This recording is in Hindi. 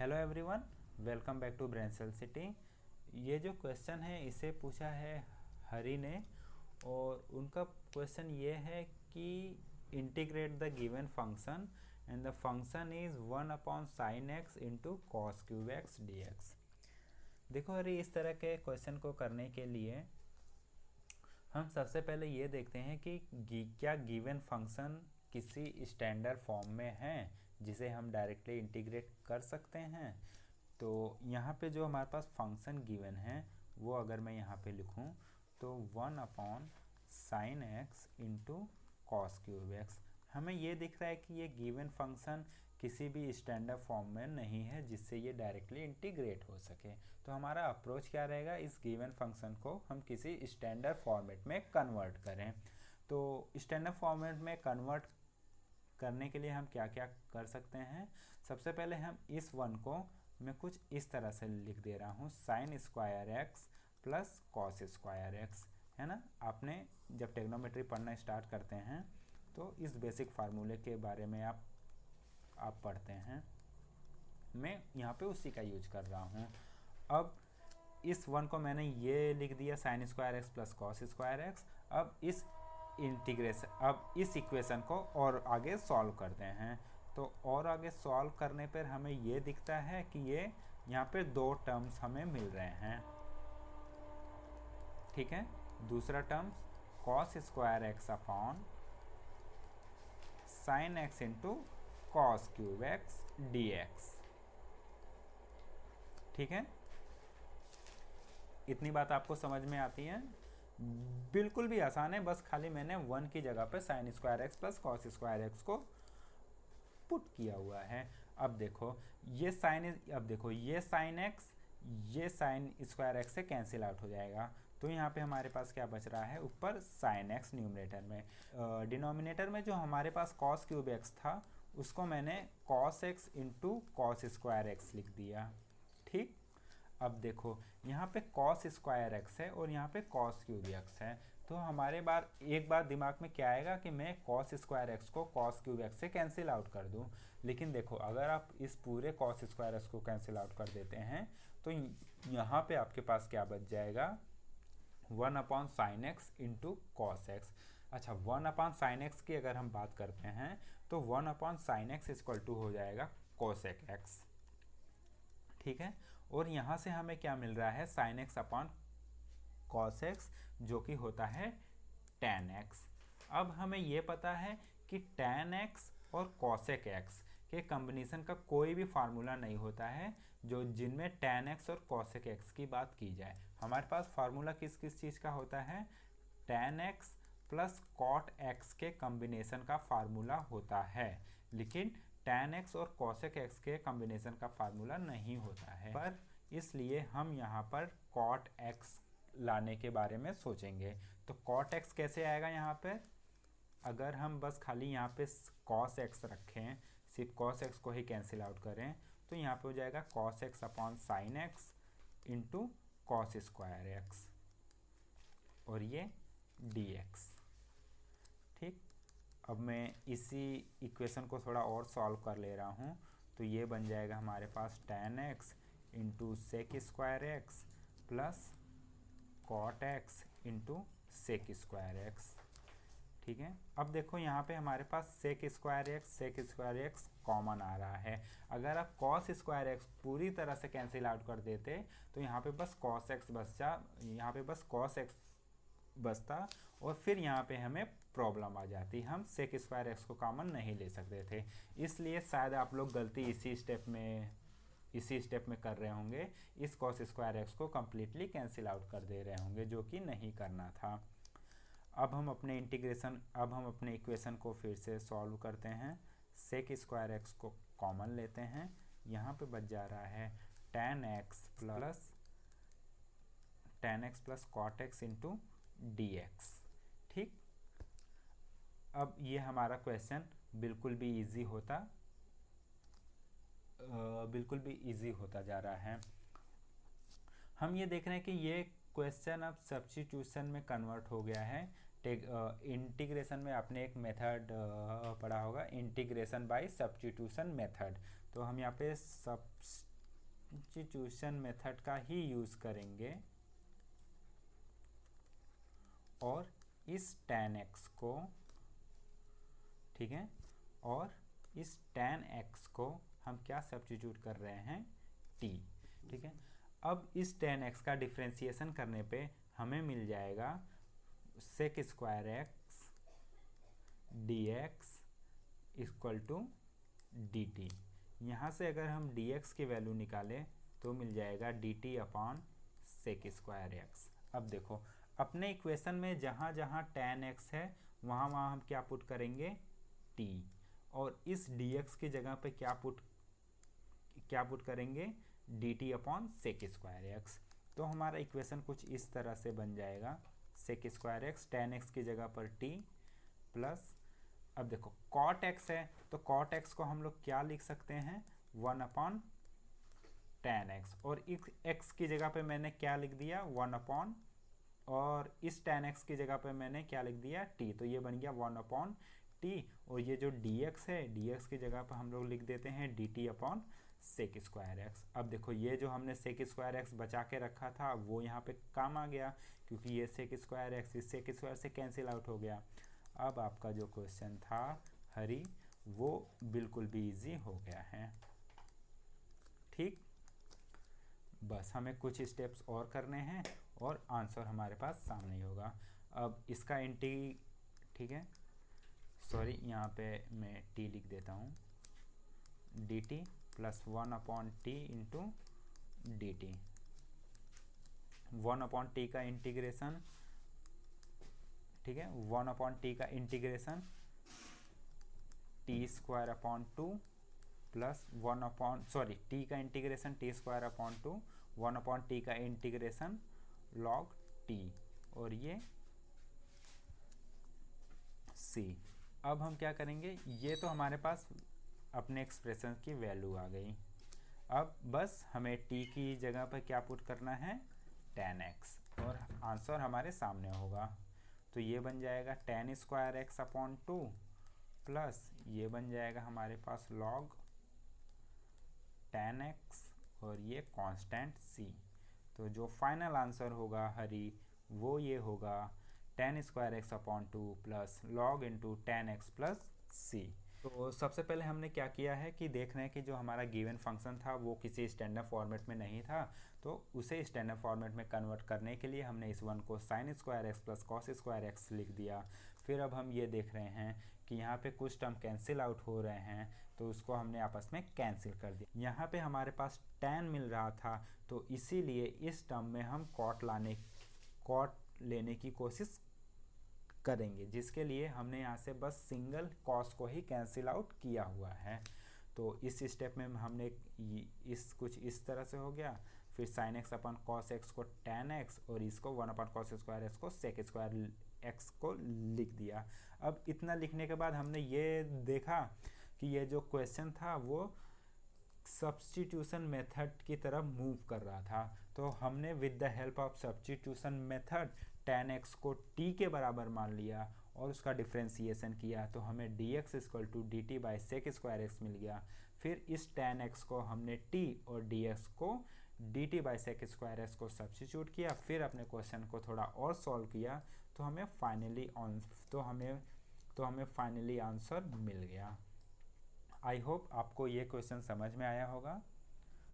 Hello everyone, welcome back to Brensal city. ये जो क्वेश्चन है इसे पूछा है हरी ने, और उनका क्वेश्चन ये है कि integrate the given function and the function is 1/sin x into cos cube x D x. देखो हरी, इस तरह के क्वेश्चन को करने के लिए हम सबसे पहले ये देखते हैं कि क्या गिवन फंक्शन किसी स्टैंडर्ड फॉर्म में है जिसे हम डायरेक्टली इंटीग्रेट कर सकते हैं। तो यहाँ पे जो हमारे पास फंक्शन गिवन है वो अगर मैं यहाँ पे लिखूँ तो 1/sin x into cos cube x, हमें ये दिख रहा है कि ये गिवन फंक्शन किसी भी स्टैंडर्ड फॉर्म में नहीं है जिससे ये डायरेक्टली इंटीग्रेट हो सके। तो हमारा अप्रोच क्या रहेगा, इस गिवन फंक्शन को हम किसी स्टैंडर्ड फॉर्मेट में कन्वर्ट करें। तो स्टैंडर्ड फॉर्मेट में कन्वर्ट करने के लिए हम क्या क्या कर सकते हैं। सबसे पहले हम इस वन को मैं कुछ इस तरह से लिख दे रहा हूँ, sine square x plus cos square x, है ना। आपने जब टेक्नोमेट्री पढ़ना स्टार्ट करते हैं तो इस बेसिक फार्मूले के बारे में आप पढ़ते हैं। मैं यहाँ पे उसी का यूज कर रहा हूँ। अब इस वन को मैंने ये लिख दिया, sine square x plus cos square x. अब इस इक्वेशन को और आगे सॉल्व करते हैं। तो और आगे सॉल्व करने पर हमें ये दिखता है कि ये यहाँ पे दो टर्म्स हमें मिल रहे हैं, ठीक है। दूसरा terms cos square x upon sine x into cos cube x D x, ठीक है। इतनी बात आपको समझ में आती है? बिल्कुल भी आसान है, बस खाली मैंने वन की जगह पे sine square x plus cos square x को पुट किया हुआ है। अब देखो ये साइन एक्स ये साइन स्क्वायर एक्स से कैंसिल आउट हो जाएगा। तो यहाँ पे हमारे पास क्या बच रहा है, ऊपर साइन एक्स न्यूमरेटर में। डिनोमिनेटर में जो हमारे पास कॉस क्यूब एक्स था उसको मैंने cos x into cos square x लिख दिया, ठीक। अब देखो यहाँ पे कॉस स्क्वायर एक्स है और यहाँ पे कॉस क्यूब एक्स है। तो हमारे एक बार दिमाग में क्या आएगा कि मैं कॉस स्क्वायर एक्स को कॉस क्यूब एक्स से कैंसिल आउट कर दूं। लेकिन देखो अगर आप इस पूरे कॉस स्क्वायर एक्स को कैंसिल आउट कर देते हैं तो यहाँ पे आपके पास क्या बच जाएगा, 1/sin x into cos x. अच्छा, 1/sin x की अगर हम बात करते हैं तो 1/sin x इक्वल टू हो जाएगा कोसेक x, ठीक है। और यहाँ से हमें क्या मिल रहा है, sine x upon cos x जो कि होता है tan x। अब हमें ये पता है कि tan x और कोसेक x के कॉम्बिनेशन का कोई भी फार्मूला नहीं होता है जो जिनमें tan x और कोसेक x की बात की जाए। हमारे पास फार्मूला किस किस चीज़ का होता है, tan x plus cot x के कॉम्बिनेशन का फार्मूला होता है, लेकिन tan x और कोसेक x के कॉम्बिनेशन का फार्मूला नहीं होता है। पर इसलिए हम यहाँ पर cot x लाने के बारे में सोचेंगे। तो cot x कैसे आएगा, यहाँ पे अगर हम बस खाली यहाँ पे cos x रखें, सिर्फ cos x को ही कैंसिल आउट करें, तो यहाँ पे हो जाएगा cos x upon sine x into cos square x और ये dx, ठीक। अब मैं इसी इक्वेशन को थोड़ा और सॉल्व कर ले रहा हूँ। तो ये बन जाएगा हमारे पास tan x into sec square x plus cot x into sec square x, ठीक है। अब देखो यहाँ पे हमारे पास सेक स्क्वायर एक्स कॉमन आ रहा है। अगर आप कॉस स्क्वायर एक्स पूरी तरह से कैंसिल आउट कर देते तो यहाँ पे बस कॉस एक्स बचता और फिर यहाँ पे हमें प्रॉब्लम आ जाती, हम सेक स्क्वायर एक्स को कॉमन नहीं ले सकते थे। इसलिए शायद आप लोग गलती इसी स्टेप में कर रहे होंगे, इस कॉस स्क्वायर एक्स को कम्प्लीटली कैंसिल आउट कर दे रहे होंगे, जो कि नहीं करना था। अब हम अपने इक्वेशन को फिर से सॉल्व करते हैं। सेक स्क्वायर एक्स को कॉमन लेते हैं, यहाँ पे बच जा रहा है tan x plus cot x into d x, ठीक। अब ये हमारा क्वेश्चन बिल्कुल भी इजी होता जा रहा है। हम ये देख रहे हैं कि ये क्वेश्चन अब सब्स्टिट्यूशन में कन्वर्ट हो गया है। इंटीग्रेशन में आपने एक मेथड पढ़ा होगा, इंटीग्रेशन बाय सब्स्टिट्यूशन मेथड। तो हम यहाँ पे सब्स्टिट्यूशन मेथड का ही यूज़ करेंगे और इस tan x को, ठीक है, और इस tan x को हम क्या सब्स्टिट्यूट कर रहे हैं, t, ठीक है। अब इस tan x का डिफ्रेंसिएशन करने पे हमें मिल जाएगा sec square x dx equal to dt। यहाँ से अगर हम dx की वैल्यू निकालें तो मिल जाएगा dt upon sec square x। अब देखो अपने इक्वेशन में जहाँ जहाँ tan x है वहाँ वहाँ हम क्या पुट करेंगे, t, और इस dx की जगह पे क्या पुट करेंगे, dt upon sec square x। तो हमारा इक्वेशन कुछ इस तरह से बन जाएगा, sec square x tan x की जगह पर t प्लस, अब देखो cot x है तो cot x को हम लोग क्या लिख सकते हैं, 1 अपॉन tan x, और इस x की जगह पे मैंने क्या लिख दिया, 1 अपॉन, और इस tan x की जगह पे मैंने क्या लिख दिया, t, तो ये बन गया 1 अपॉन t, और ये जो dx है dx की जगह पर हम लोग लिख देते हैं dt upon sec square x। अब देखो ये जो हमने sec स्क्वायर x बचा के रखा था वो यहाँ पे काम आ गया, क्योंकि ये sec स्क्वायर x इस sec स्क्वायर से कैंसिल आउट हो गया। अब आपका जो क्वेश्चन था हरी वो बिल्कुल भी इजी हो गया है, ठीक। बस हमें कुछ स्टेप्स और करने हैं और आंसर हमारे पास सामने ही होगा। अब इसका ठीक है, सॉरी यहाँ पे मैं t लिख देता हूँ, dt plus 1 upon T into D T. 1 upon T का इंटीग्रेशन, ठीक है, 1 अपॉन टी का integration T square upon 2 plus 1 upon, sorry, T का integration T square upon 2, 1 upon T का इंटीग्रेशन लॉग टी, और ये सी। अब हम क्या करेंगे, ये तो हमारे पास अपने एक्सप्रेशन की वैल्यू आ गई। अब बस हमें t की जगह पर क्या पुट करना है, tan x, और आंसर हमारे सामने होगा। तो ये बन जाएगा tan square x upon 2 plus ये बन जाएगा हमारे पास log tan x और ये कांस्टेंट c। तो जो फाइनल आंसर होगा हरी वो ये होगा tan square x upon 2 plus log into tan x plus c। तो सबसे पहले हमने क्या किया है कि देख रहे हैं कि जो हमारा गिवन फंक्शन था वो किसी स्टैंडर्ड फॉर्मेट में नहीं था, तो उसे स्टैंडर्ड फॉर्मेट में कन्वर्ट करने के लिए हमने इस वन को sine square x plus cos square x लिख दिया। फिर अब हम ये देख रहे हैं कि यहाँ पे कुछ टर्म कैंसिल आउट हो रहे हैं, तो उसको हमने आपस में कैंसिल कर दिया। यहाँ पे हमारे पास tan मिल रहा था, तो इसीलिए इस टर्म में हम कॉट लेने की कोशिश करेंगे, जिसके लिए हमने यहाँ से बस सिंगल कॉस को ही कैंसिल आउट किया हुआ है। तो इस स्टेप में हमने कुछ इस तरह से हो गया। फिर sine x upon cos x को tan एक्स और इसको 1 अपन कॉस स्क्वायर एक्स को सेक स्क्वायर एक्स को लिख दिया। अब इतना लिखने के बाद हमने ये देखा कि ये जो क्वेश्चन था वो सब्स्टिट्यूशन मेथड की तरफ मूव कर रहा था, तो हमने with the help of substitution method tan x को t के बराबर मान लिया और उसका डिफ्रेंसिएशन किया, तो हमें dx equal to D T by sec square X मिल गया। फिर इस tan x को हमने t और dx को dt by sec square x को सब्स्टिट्यूट किया। फिर अपने क्वेश्चन को थोड़ा और सॉल्व किया, तो हमें फाइनली आंसर मिल गया। आई होप आपको ये क्वेश्चन समझ में आया होगा।